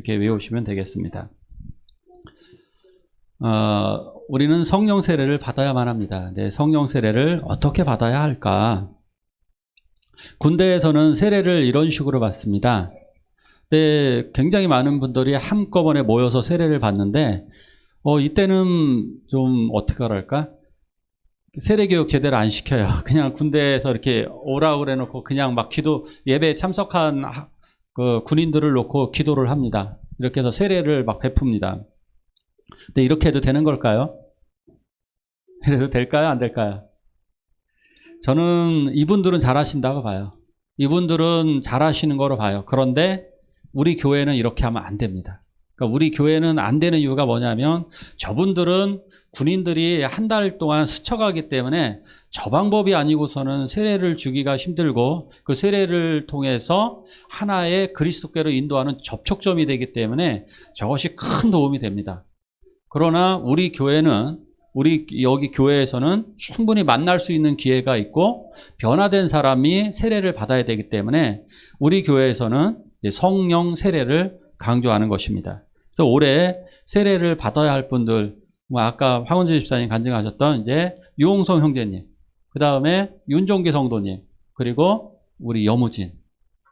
이렇게 외우시면 되겠습니다. 우리는 성령 세례를 받아야만 합니다. 네, 성령 세례를 어떻게 받아야 할까? 군대에서는 세례를 이런 식으로 받습니다. 네, 굉장히 많은 분들이 한꺼번에 모여서 세례를 받는데, 이때는 좀 어떻게 할까? 세례 교육 제대로 안 시켜요. 그냥 군대에서 이렇게 오라고 그래 놓고 그냥 막 예배에 참석한 그 군인들을 놓고 기도를 합니다. 이렇게 해서 세례를 막 베풉니다. 근데 이렇게 해도 되는 걸까요? 이래도 될까요? 안 될까요? 저는 이분들은 잘하신다고 봐요. 이분들은 잘하시는 거로 봐요. 그런데 우리 교회는 이렇게 하면 안 됩니다. 그러니까 우리 교회는 안 되는 이유가 뭐냐면 저분들은 군인들이 한 달 동안 스쳐가기 때문에 저 방법이 아니고서는 세례를 주기가 힘들고 그 세례를 통해서 하나의 그리스도께로 인도하는 접촉점이 되기 때문에 저것이 큰 도움이 됩니다. 그러나 우리 교회는 여기 교회에서는 충분히 만날 수 있는 기회가 있고 변화된 사람이 세례를 받아야 되기 때문에 우리 교회에서는 이제 성령 세례를 강조하는 것입니다. 그래서 올해 세례를 받아야 할 분들, 아까 황원주 집사님 간증하셨던 이제 유홍성 형제님, 그 다음에 윤종기 성도님, 그리고 우리 여무진,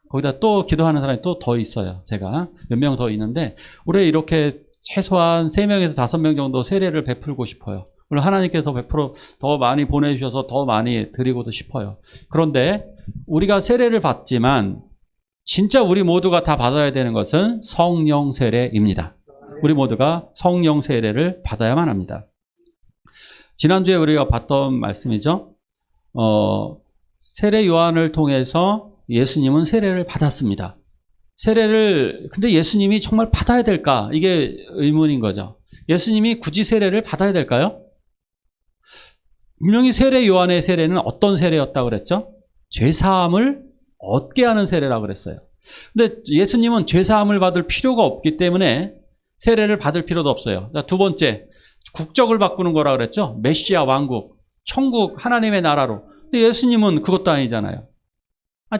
거기다 또 기도하는 사람이 또 더 있어요. 제가 몇 명 더 있는데 올해 이렇게 최소한 3명에서 5명 정도 세례를 베풀고 싶어요. 물론 하나님께서 100% 더 많이 보내주셔서 더 많이 드리고도 싶어요. 그런데 우리가 세례를 받지만 진짜 우리 모두가 다 받아야 되는 것은 성령 세례입니다. 우리 모두가 성령 세례를 받아야만 합니다. 지난주에 우리가 봤던 말씀이죠. 세례 요한을 통해서 예수님은 세례를 받았습니다. 근데 예수님이 정말 받아야 될까? 이게 의문인 거죠. 예수님이 굳이 세례를 받아야 될까요? 분명히 세례 요한의 세례는 어떤 세례였다고 그랬죠? 죄사함을 얻게 하는 세례라고 그랬어요. 근데 예수님은 죄사함을 받을 필요가 없기 때문에 세례를 받을 필요도 없어요. 자, 두 번째, 국적을 바꾸는 거라 그랬죠? 메시아 왕국, 천국, 하나님의 나라로. 근데 예수님은 그것도 아니잖아요.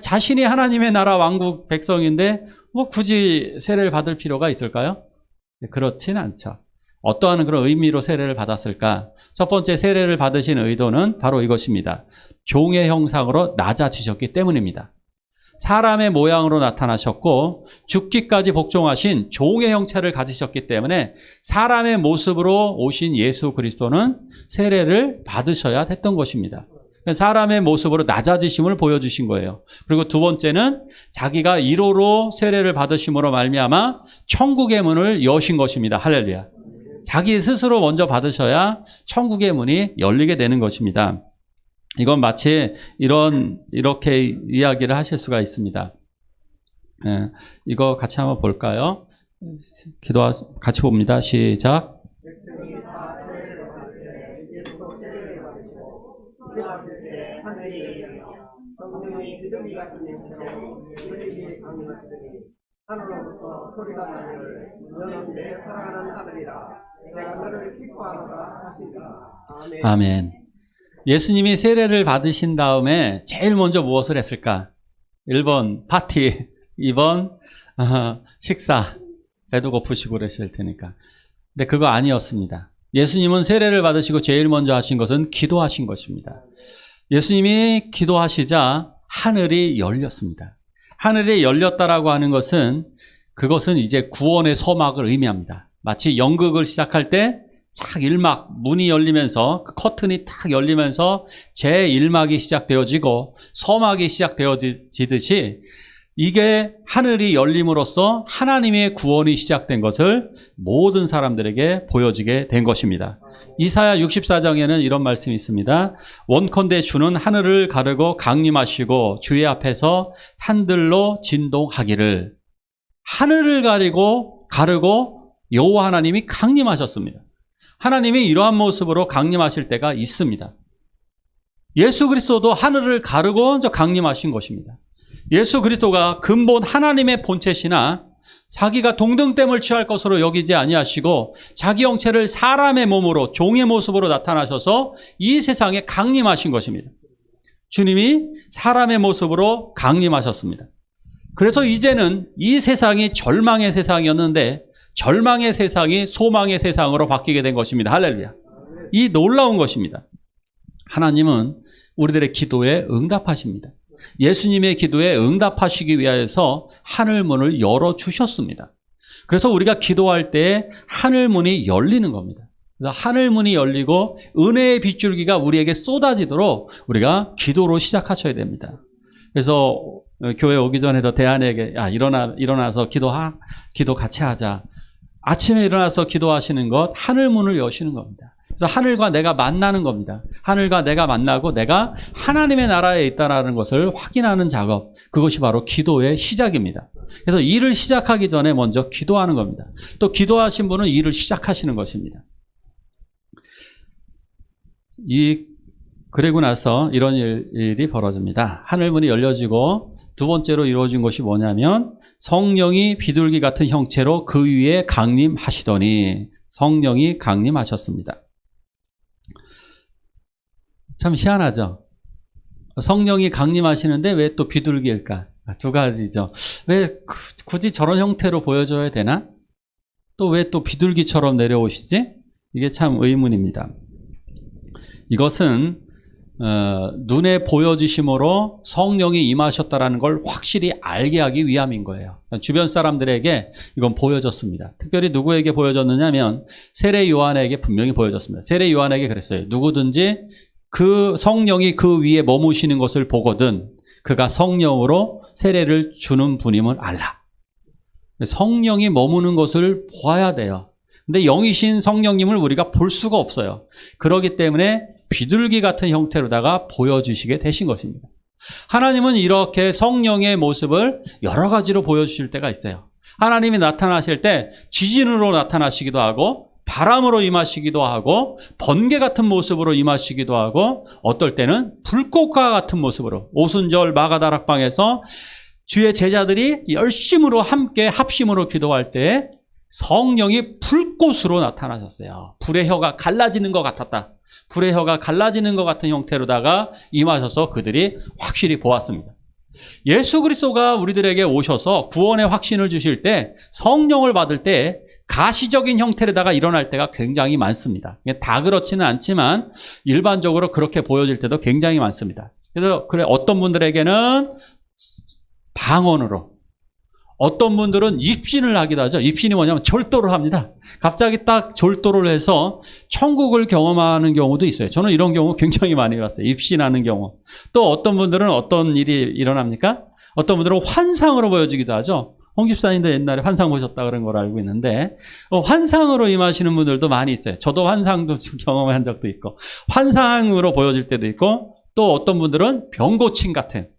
자신이 하나님의 나라 왕국 백성인데 뭐 굳이 세례를 받을 필요가 있을까요? 그렇진 않죠. 어떠한 그런 의미로 세례를 받았을까? 첫 번째 세례를 받으신 의도는 바로 이것입니다. 종의 형상으로 낮아지셨기 때문입니다. 사람의 모양으로 나타나셨고 죽기까지 복종하신 종의 형체를 가지셨기 때문에 사람의 모습으로 오신 예수 그리스도는 세례를 받으셔야 했던 것입니다. 사람의 모습으로 낮아지심을 보여주신 거예요. 그리고 두 번째는 자기가 1호로 세례를 받으심으로 말미암아 천국의 문을 여신 것입니다. 할렐루야. 자기 스스로 먼저 받으셔야 천국의 문이 열리게 되는 것입니다. 이건 마치 이렇게 이야기를 하실 수가 있습니다. 이거 같이 한번 볼까요? 같이 봅니다. 시작. 하늘로부터 소리가 나기를 너는 내 사랑하는 아들이라 내가 너를 기뻐하노라 하시니라. 아멘. 예수님이 세례를 받으신 다음에 제일 먼저 무엇을 했을까? 1번 파티, 2번 식사. 배도 고프시고 그러실 테니까. 근데 그거 아니었습니다. 예수님은 세례를 받으시고 제일 먼저 하신 것은 기도하신 것입니다. 예수님이 기도하시자 하늘이 열렸습니다. 하늘이 열렸다라고 하는 그것은 이제 구원의 서막을 의미합니다. 마치 연극을 시작할 때 착 1막 문이 열리면서 그 커튼이 탁 열리면서 제1막이 시작되어지고 서막이 시작되어지듯이 이게 하늘이 열림으로써 하나님의 구원이 시작된 것을 모든 사람들에게 보여지게 된 것입니다. 이사야 64장에는 이런 말씀이 있습니다. 원컨대 주는 하늘을 가르고 강림하시고 주의 앞에서 산들로 진동하기를. 하늘을 가르고 여호와 하나님이 강림하셨습니다. 하나님이 이러한 모습으로 강림하실 때가 있습니다. 예수 그리스도도 하늘을 가르고 강림하신 것입니다. 예수 그리스도가 근본 하나님의 본체시나 자기가 동등됨을 취할 것으로 여기지 아니하시고 자기 형체를 사람의 몸으로 종의 모습으로 나타나셔서 이 세상에 강림하신 것입니다. 주님이 사람의 모습으로 강림하셨습니다. 그래서 이제는 이 세상이 절망의 세상이었는데 절망의 세상이 소망의 세상으로 바뀌게 된 것입니다. 할렐루야. 이 놀라운 것입니다. 하나님은 우리들의 기도에 응답하십니다. 예수님의 기도에 응답하시기 위하여서 하늘 문을 열어주셨습니다. 그래서 우리가 기도할 때 하늘 문이 열리는 겁니다. 그래서 하늘 문이 열리고 은혜의 빗줄기가 우리에게 쏟아지도록 우리가 기도로 시작하셔야 됩니다. 그래서 교회 오기 전에도 대안에게 일어나서 기도 같이 하자. 아침에 일어나서 기도하시는 것, 하늘 문을 여시는 겁니다. 그래서 하늘과 내가 만나는 겁니다. 하늘과 내가 만나고 내가 하나님의 나라에 있다는 것을 확인하는 작업, 그것이 바로 기도의 시작입니다. 그래서 일을 시작하기 전에 먼저 기도하는 겁니다. 또 기도하신 분은 일을 시작하시는 것입니다. 그리고 나서 이런 일이 벌어집니다. 하늘문이 열려지고 두 번째로 이루어진 것이 뭐냐면 성령이 비둘기 같은 형체로 그 위에 강림하시더니 성령이 강림하셨습니다. 참 희한하죠. 성령이 강림하시는데 왜 또 비둘기일까? 두 가지죠. 왜 굳이 저런 형태로 보여줘야 되나? 또 왜 또 비둘기처럼 내려오시지? 이게 참 의문입니다. 이것은 눈에 보여지심으로 성령이 임하셨다라는 걸 확실히 알게 하기 위함인 거예요. 주변 사람들에게 이건 보여졌습니다. 특별히 누구에게 보여졌느냐면 세례 요한에게 분명히 보여졌습니다. 세례 요한에게 그랬어요. 누구든지 그 성령이 그 위에 머무시는 것을 보거든 그가 성령으로 세례를 주는 분임을 알라. 성령이 머무는 것을 보아야 돼요. 근데 영이신 성령님을 우리가 볼 수가 없어요. 그렇기 때문에 비둘기 같은 형태로다가 보여주시게 되신 것입니다. 하나님은 이렇게 성령의 모습을 여러 가지로 보여주실 때가 있어요. 하나님이 나타나실 때 지진으로 나타나시기도 하고 바람으로 임하시기도 하고 번개 같은 모습으로 임하시기도 하고 어떨 때는 불꽃과 같은 모습으로 오순절 마가다락방에서 주의 제자들이 열심으로 함께 합심으로 기도할 때 성령이 불꽃으로 나타나셨어요. 불의 혀가 갈라지는 것 같았다. 불의 혀가 갈라지는 것 같은 형태로다가 임하셔서 그들이 확실히 보았습니다. 예수 그리스도가 우리들에게 오셔서 구원의 확신을 주실 때 성령을 받을 때 가시적인 형태로다가 일어날 때가 굉장히 많습니다. 다 그렇지는 않지만 일반적으로 그렇게 보여질 때도 굉장히 많습니다. 그래서 어떤 분들에게는 방언으로, 어떤 분들은 입신을 하기도 하죠. 입신이 뭐냐면 절도를 합니다. 갑자기 딱 절도를 해서 천국을 경험하는 경우도 있어요. 저는 이런 경우 굉장히 많이 봤어요. 입신하는 경우. 또 어떤 분들은 어떤 일이 일어납니까? 어떤 분들은 환상으로 보여지기도 하죠. 홍 집사님도 옛날에 환상 보셨다 그런 걸 알고 있는데 환상으로 임하시는 분들도 많이 있어요. 저도 환상도 경험한 적도 있고 환상으로 보여질 때도 있고 또 어떤 분들은 병고침 같은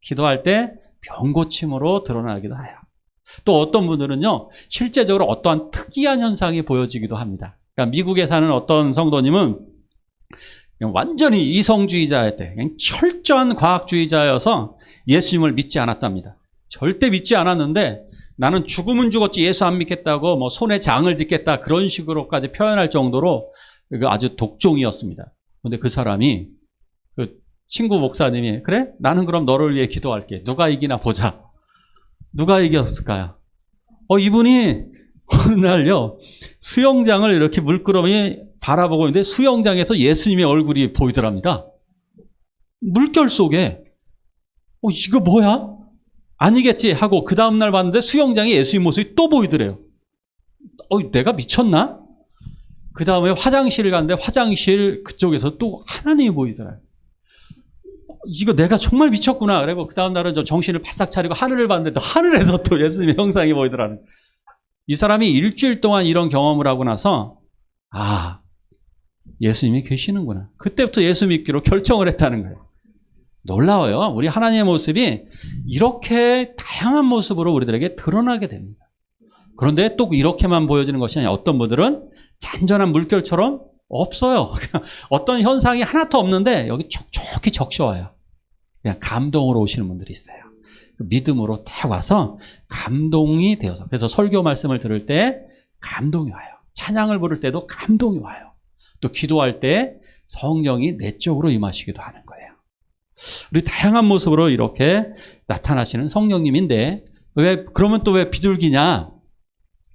기도할 때 병고침으로 드러나기도 해요. 또 어떤 분들은요, 실제적으로 어떠한 특이한 현상이 보여지기도 합니다. 그러니까 미국에 사는 어떤 성도님은 완전히 이성주의자였대. 그냥 철저한 과학주의자여서 예수님을 믿지 않았답니다. 절대 믿지 않았는데 나는 죽으면 죽었지 예수 안 믿겠다고 뭐 손에 장을 짓겠다 그런 식으로까지 표현할 정도로 아주 독종이었습니다. 그런데 그 사람이 그 친구 목사님이 그래? 나는 그럼 너를 위해 기도할게. 누가 이기나 보자. 누가 이겼을까요? 이분이 어느 날요 수영장을 이렇게 물끄러미 바라보고 있는데 수영장에서 예수님의 얼굴이 보이더랍니다. 물결 속에 이거 뭐야? 아니겠지 하고 그 다음날 봤는데 수영장에 예수님 모습이 또 보이더래요. 내가 미쳤나? 그 다음에 화장실을 갔는데 화장실 그쪽에서 또 하나님이 보이더라고요. 이거 내가 정말 미쳤구나. 그리고 그 다음 날은 좀 정신을 바싹 차리고 하늘을 봤는데 또 하늘에서 또 예수님의 형상이 보이더라고요. 이 사람이 일주일 동안 이런 경험을 하고 나서 예수님이 계시는구나. 그때부터 예수 믿기로 결정을 했다는 거예요. 놀라워요. 우리 하나님의 모습이 이렇게 다양한 모습으로 우리들에게 드러나게 됩니다. 그런데 또 이렇게만 보여지는 것이 아니라 어떤 분들은 잔잔한 물결처럼 없어요. 어떤 현상이 하나도 없는데 여기 촉촉히 적셔와요. 그냥 감동으로 오시는 분들이 있어요. 믿음으로 딱 와서 감동이 되어서. 그래서 설교 말씀을 들을 때 감동이 와요. 찬양을 부를 때도 감동이 와요. 또 기도할 때 성령이 내적으로 임하시기도 하는 거예요. 우리 다양한 모습으로 이렇게 나타나시는 성령님인데 그러면 또 왜 비둘기냐?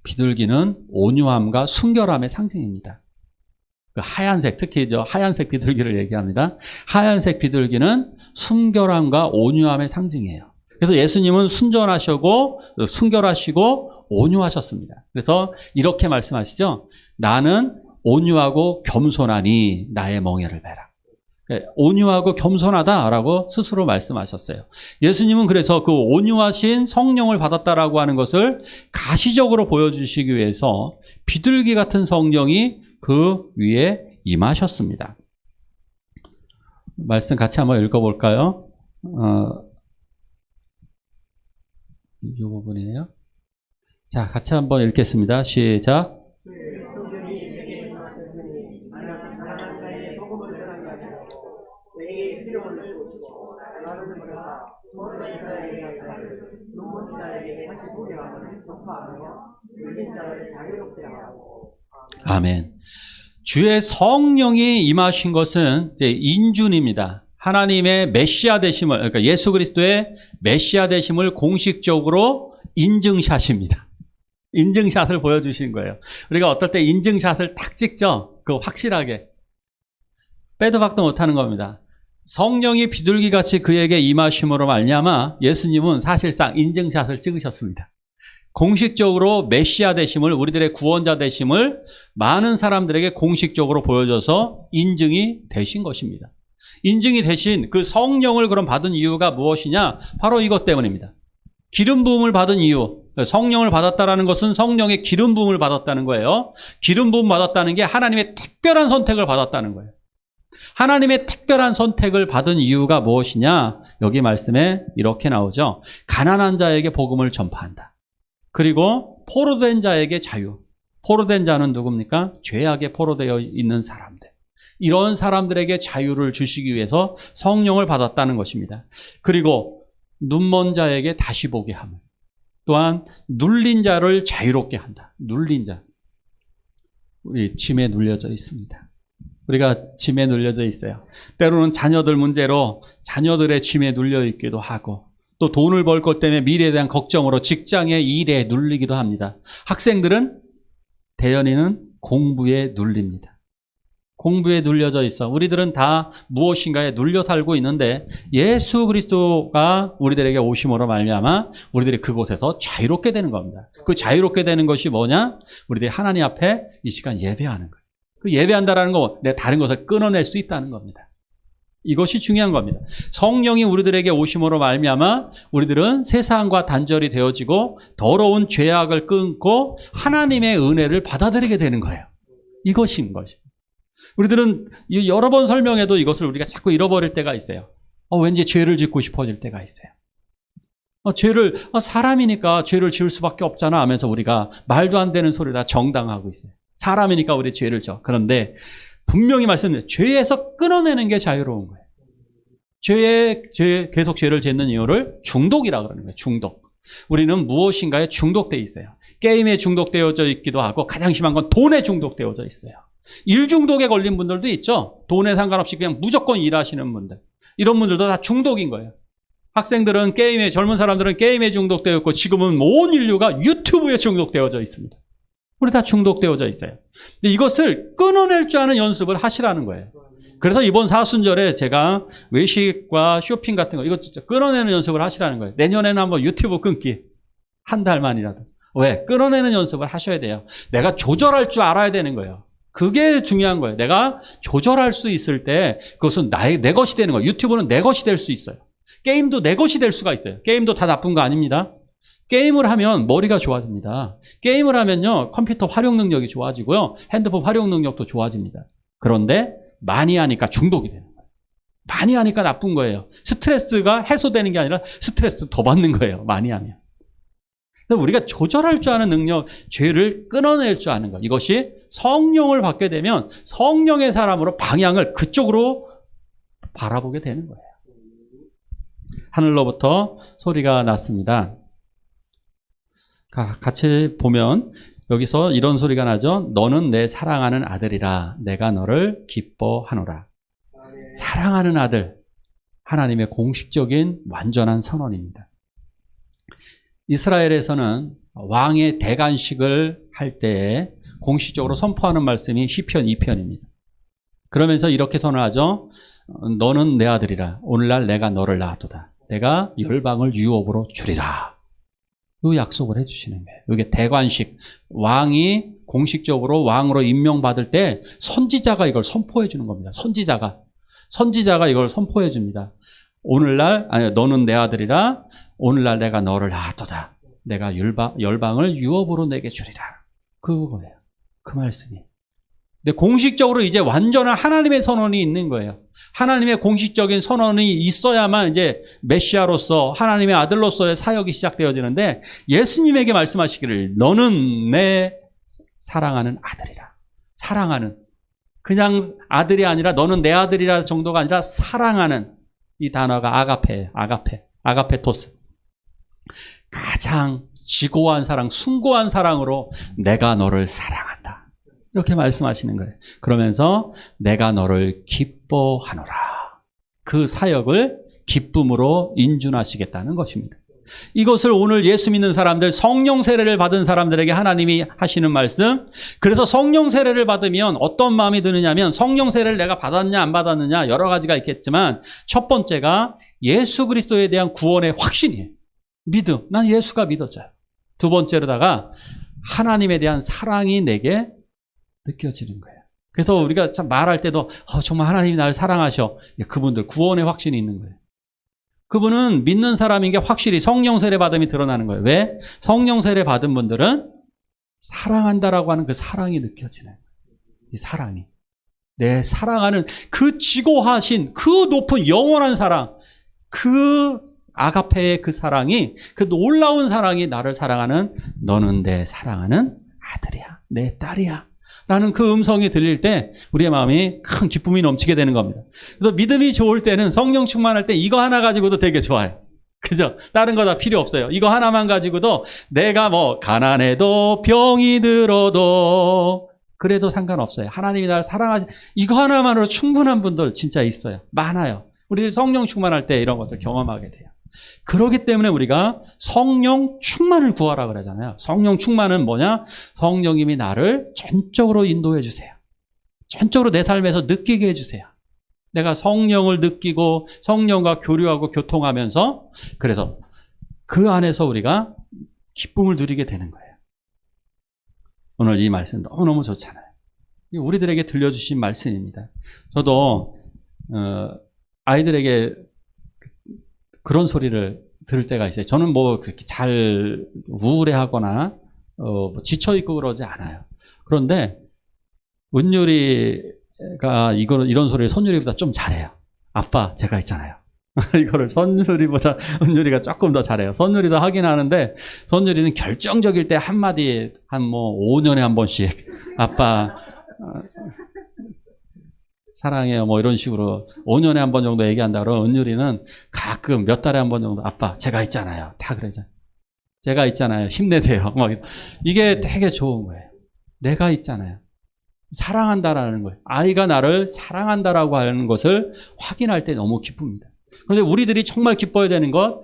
비둘기는 온유함과 순결함의 상징입니다. 그 하얀색, 특히 저 하얀색 비둘기를 얘기합니다. 하얀색 비둘기는 순결함과 온유함의 상징이에요. 그래서 예수님은 순전하시고 순결하시고 온유하셨습니다. 그래서 이렇게 말씀하시죠. 나는 온유하고 겸손하니 나의 멍에를 베라. 온유하고 겸손하다라고 스스로 말씀하셨어요. 예수님은 그래서 그 온유하신 성령을 받았다라고 하는 것을 가시적으로 보여주시기 위해서 비둘기 같은 성령이 그 위에 임하셨습니다. 말씀 같이 한번 읽어볼까요? 이 부분이에요. 자, 같이 한번 읽겠습니다. 시작. 아멘. 주의 성령이 임하신 것은 이제 인준입니다. 하나님의 메시아 되심을, 그러니까 예수 그리스도의 메시아 되심을 공식적으로 인증샷입니다. 인증샷을 보여주신 거예요. 우리가 어떨 때 인증샷을 딱 찍죠? 그거 확실하게. 빼도 박도 못하는 겁니다. 성령이 비둘기같이 그에게 임하심으로 말미암아 예수님은 사실상 인증샷을 찍으셨습니다. 공식적으로 메시아 되심을, 우리들의 구원자 되심을 많은 사람들에게 공식적으로 보여줘서 인증이 되신 것입니다. 인증이 되신 그 성령을 그럼 받은 이유가 무엇이냐? 바로 이것 때문입니다. 기름 부음을 받은 이유. 성령을 받았다라는 것은 성령의 기름 부음을 받았다는 거예요. 기름 부음 받았다는 게 하나님의 특별한 선택을 받았다는 거예요. 하나님의 특별한 선택을 받은 이유가 무엇이냐? 여기 말씀에 이렇게 나오죠. 가난한 자에게 복음을 전파한다. 그리고 포로된 자에게 자유. 포로된 자는 누굽니까? 죄악에 포로되어 있는 사람들. 이런 사람들에게 자유를 주시기 위해서 성령을 받았다는 것입니다. 그리고 눈먼 자에게 다시 보게 함을. 또한 눌린 자를 자유롭게 한다. 눌린 자. 우리 짐에 눌려져 있습니다. 우리가 짐에 눌려져 있어요. 때로는 자녀들 문제로 자녀들의 짐에 눌려 있기도 하고, 또 돈을 벌 것 때문에 미래에 대한 걱정으로 직장의 일에 눌리기도 합니다. 학생들은, 대연이는 공부에 눌립니다. 공부에 눌려져 있어. 우리들은 다 무엇인가에 눌려 살고 있는데 예수 그리스도가 우리들에게 오심으로 말미암아 우리들이 그곳에서 자유롭게 되는 겁니다. 그 자유롭게 되는 것이 뭐냐? 우리들이 하나님 앞에 이 시간 예배하는 거예요. 그 예배한다라는 거, 내 다른 것을 끊어낼 수 있다는 겁니다. 이것이 중요한 겁니다. 성령이 우리들에게 오심으로 말미암아 우리들은 세상과 단절이 되어지고 더러운 죄악을 끊고 하나님의 은혜를 받아들이게 되는 거예요. 이것인 것입니다. 우리들은 여러 번 설명해도 이것을 우리가 자꾸 잃어버릴 때가 있어요. 왠지 죄를 짓고 싶어질 때가 있어요. 사람이니까 죄를 지을 수밖에 없잖아 하면서 우리가 말도 안 되는 소리를 다 정당하고 있어요. 사람이니까 우리 죄를 져. 그런데 분명히 말씀드려요. 죄에서 끊어내는 게 자유로운 거예요. 계속 죄를 짓는 이유를 중독이라 그러는 거예요. 중독. 우리는 무엇인가에 중독되어 있어요. 게임에 중독되어져 있기도 하고, 가장 심한 건 돈에 중독되어져 있어요. 일 중독에 걸린 분들도 있죠. 돈에 상관없이 그냥 무조건 일하시는 분들. 이런 분들도 다 중독인 거예요. 학생들은 젊은 사람들은 게임에 중독되어 있고, 지금은 온 인류가 유튜브에 중독되어져 있습니다. 우리 다 중독되어져 있어요. 근데 이것을 끊어낼 줄 아는 연습을 하시라는 거예요. 그래서 이번 사순절에 제가 외식과 쇼핑 같은 거, 이거 진짜 끊어내는 연습을 하시라는 거예요. 내년에는 한번 유튜브 끊기. 한 달만이라도. 왜? 끊어내는 연습을 하셔야 돼요. 내가 조절할 줄 알아야 되는 거예요. 그게 중요한 거예요. 내가 조절할 수 있을 때 그것은 내 것이 되는 거예요. 유튜브는 내 것이 될 수 있어요. 게임도 내 것이 될 수가 있어요. 게임도 다 나쁜 거 아닙니다. 게임을 하면 머리가 좋아집니다. 게임을 하면요, 컴퓨터 활용 능력이 좋아지고요, 핸드폰 활용 능력도 좋아집니다. 그런데 많이 하니까 중독이 되는 거예요. 많이 하니까 나쁜 거예요. 스트레스가 해소되는 게 아니라 스트레스 더 받는 거예요. 많이 하면. 우리가 조절할 줄 아는 능력, 죄를 끊어낼 줄 아는 것, 이것이 성령을 받게 되면 성령의 사람으로 방향을 그쪽으로 바라보게 되는 거예요. 하늘로부터 소리가 났습니다. 같이 보면 여기서 이런 소리가 나죠. 너는 내 사랑하는 아들이라 내가 너를 기뻐하노라. 사랑하는 아들, 하나님의 공식적인 완전한 선언입니다. 이스라엘에서는 왕의 대관식을 할 때에 공식적으로 선포하는 말씀이 시편 2편입니다. 그러면서 이렇게 선언하죠. 너는 내 아들이라. 오늘날 내가 너를 낳았도다. 내가 열방을 유업으로 주리라. 이 약속을 해주시는 거예요. 이게 대관식. 왕이 공식적으로 왕으로 임명받을 때 선지자가 이걸 선포해 주는 겁니다. 선지자가 이걸 선포해 줍니다. 오늘날, 너는 내 아들이라. 오늘날 내가 너를 낳았도다. 내가 열방을 유업으로 내게 주리라. 그거예요. 그 말씀이. 근데 공식적으로 이제 완전한 하나님의 선언이 있는 거예요. 하나님의 공식적인 선언이 있어야만 이제 메시아로서 하나님의 아들로서의 사역이 시작되어지는데 예수님에게 말씀하시기를 너는 내 사랑하는 아들이라. 사랑하는. 그냥 아들이 아니라 너는 내 아들이라 정도가 아니라 사랑하는 이 단어가 아가페토스. 가장 지고한 사랑, 숭고한 사랑으로 내가 너를 사랑한다. 이렇게 말씀하시는 거예요. 그러면서 내가 너를 기뻐하노라. 그 사역을 기쁨으로 인준하시겠다는 것입니다. 이것을 오늘 예수 믿는 사람들, 성령 세례를 받은 사람들에게 하나님이 하시는 말씀. 그래서 성령 세례를 받으면 어떤 마음이 드느냐면 성령 세례를 내가 받았냐 안 받았느냐 여러 가지가 있겠지만 첫 번째가 예수 그리스도에 대한 구원의 확신이에요. 믿음. 난 예수가 믿어져요. 두 번째로다가 하나님에 대한 사랑이 내게 느껴지는 거예요. 그래서 우리가 참 말할 때도 정말 하나님이 나를 사랑하셔. 그분들 구원의 확신이 있는 거예요. 그분은 믿는 사람인 게 확실히 성령 세례 받음이 드러나는 거예요. 왜? 성령 세례 받은 분들은 사랑한다라고 하는 그 사랑이 느껴지는 거예요. 이 사랑이. 내 사랑하는 그 지고하신 그 높은 영원한 사랑, 그 아가페의 그 사랑이, 그 놀라운 사랑이 나를 사랑하는 너는 내 사랑하는 아들이야. 내 딸이야. 라는 그 음성이 들릴 때 우리의 마음이 큰 기쁨이 넘치게 되는 겁니다. 그래서 믿음이 좋을 때는 성령 충만할 때 이거 하나 가지고도 되게 좋아요. 그죠? 다른 거 다 필요 없어요. 이거 하나만 가지고도 내가 가난해도 병이 들어도 그래도 상관없어요. 하나님이 나를 사랑하시 이거 하나만으로 충분한 분들 진짜 있어요. 많아요. 우리 성령 충만할 때 이런 것을 경험하게 돼요. 그렇기 때문에 우리가 성령 충만을 구하라 그러잖아요. 성령 충만은 뭐냐? 성령님이 나를 전적으로 인도해 주세요. 전적으로 내 삶에서 느끼게 해주세요. 내가 성령을 느끼고 성령과 교류하고 교통하면서 그래서 그 안에서 우리가 기쁨을 누리게 되는 거예요. 오늘 이 말씀 너무너무 좋잖아요. 우리들에게 들려주신 말씀입니다. 저도 아이들에게 그런 소리를 들을 때가 있어요. 저는 그렇게 잘 우울해하거나 지쳐있고 그러지 않아요. 그런데 은율이가 이런 소리를 선율이보다 좀 잘해요. 아빠, 제가 있잖아요. 이거를 선율이보다 은율이가 조금 더 잘해요. 선율이도 하긴 하는데 선율이는 결정적일 때 한마디 5년에 한 번씩 아빠 사랑해요 이런 식으로 5년에 한 번 정도 얘기한다 그러면 은율이는 가끔 몇 달에 한 번 정도 아빠 제가 있잖아요. 다 그러잖아요. 제가 있잖아요. 힘내세요. 이게 되게 좋은 거예요. 내가 있잖아요. 사랑한다라는 거예요. 아이가 나를 사랑한다라고 하는 것을 확인할 때 너무 기쁩니다. 그런데 우리들이 정말 기뻐야 되는 것,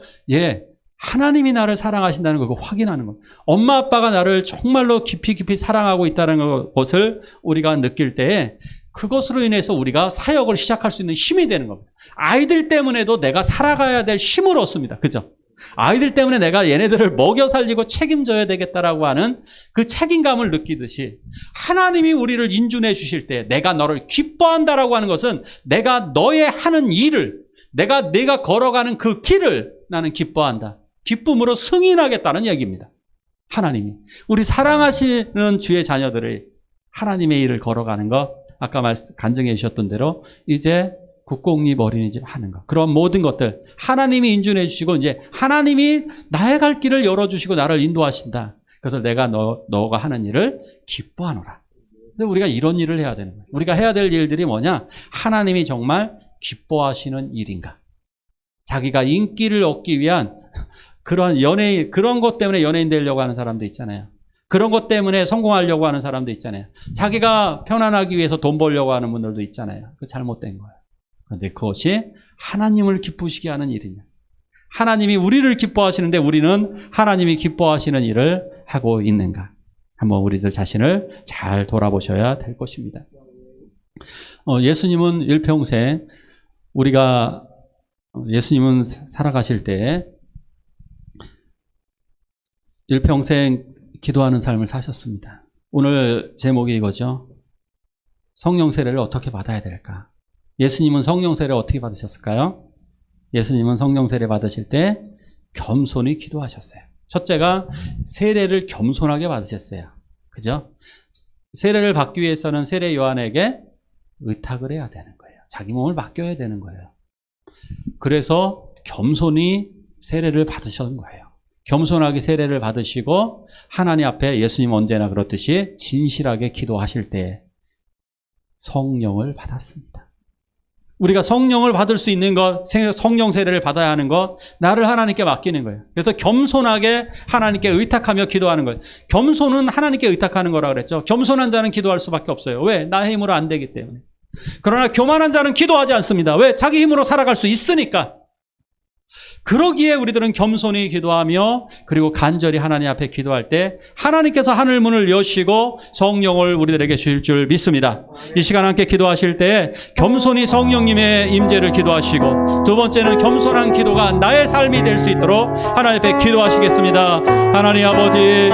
하나님이 나를 사랑하신다는 걸 확인하는 것. 엄마 아빠가 나를 정말로 깊이 사랑하고 있다는 것을 우리가 느낄 때에 그것으로 인해서 우리가 사역을 시작할 수 있는 힘이 되는 겁니다. 아이들 때문에도 내가 살아가야 될 힘을 얻습니다. 그죠? 아이들 때문에 내가 얘네들을 먹여 살리고 책임져야 되겠다라고 하는 그 책임감을 느끼듯이 하나님이 우리를 인준해 주실 때 내가 너를 기뻐한다라고 하는 것은 내가 너의 하는 일을 내가 걸어가는 그 길을 나는 기뻐한다. 기쁨으로 승인하겠다는 얘기입니다. 하나님이. 우리 사랑하시는 주의 자녀들이 하나님의 일을 걸어가는 것 아까 간증해 주셨던 대로 이제 국공립 어린이집 하는 것 그런 모든 것들 하나님이 인준해 주시고 이제 하나님이 나의 갈 길을 열어주시고 나를 인도하신다. 그래서 내가 너가 하는 일을 기뻐하노라. 근데 우리가 이런 일을 해야 되는 거예요. 우리가 해야 될 일들이 뭐냐? 하나님이 정말 기뻐하시는 일인가? 자기가 인기를 얻기 위한 그런 그런 것 때문에 연예인 되려고 하는 사람도 있잖아요. 그런 것 때문에 성공하려고 하는 사람도 있잖아요. 자기가 편안하기 위해서 돈 벌려고 하는 분들도 있잖아요. 그 잘못된 거예요. 그런데 그것이 하나님을 기쁘시게 하는 일이냐. 하나님이 우리를 기뻐하시는데 우리는 하나님이 기뻐하시는 일을 하고 있는가? 한번 우리들 자신을 잘 돌아보셔야 될 것입니다. 예수님은 일평생 예수님은 살아가실 때 일평생 기도하는 삶을 사셨습니다. 오늘 제목이 이거죠. 성령 세례를 어떻게 받아야 될까? 예수님은 성령 세례를 어떻게 받으셨을까요? 예수님은 성령 세례 받으실 때 겸손히 기도하셨어요. 첫째가 세례를 겸손하게 받으셨어요. 그죠? 세례를 받기 위해서는 세례 요한에게 의탁을 해야 되는 거예요. 자기 몸을 맡겨야 되는 거예요. 그래서 겸손히 세례를 받으신 거예요. 겸손하게 세례를 받으시고 하나님 앞에 예수님 언제나 그렇듯이 진실하게 기도하실 때 성령을 받았습니다. 우리가 성령을 받을 수 있는 것, 성령 세례를 받아야 하는 것, 나를 하나님께 맡기는 거예요. 그래서 겸손하게 하나님께 의탁하며 기도하는 거예요. 겸손은 하나님께 의탁하는 거라고 그랬죠. 겸손한 자는 기도할 수밖에 없어요. 왜? 나의 힘으로 안 되기 때문에. 그러나 교만한 자는 기도하지 않습니다. 왜? 자기 힘으로 살아갈 수 있으니까. 그러기에 우리들은 겸손히 기도하며 그리고 간절히 하나님 앞에 기도할 때 하나님께서 하늘 문을 여시고 성령을 우리들에게 주실 줄 믿습니다. 이 시간 함께 기도하실 때 겸손히 성령님의 임재를 기도하시고 두 번째는 겸손한 기도가 나의 삶이 될 수 있도록 하나님 앞에 기도하시겠습니다. 하나님 아버지,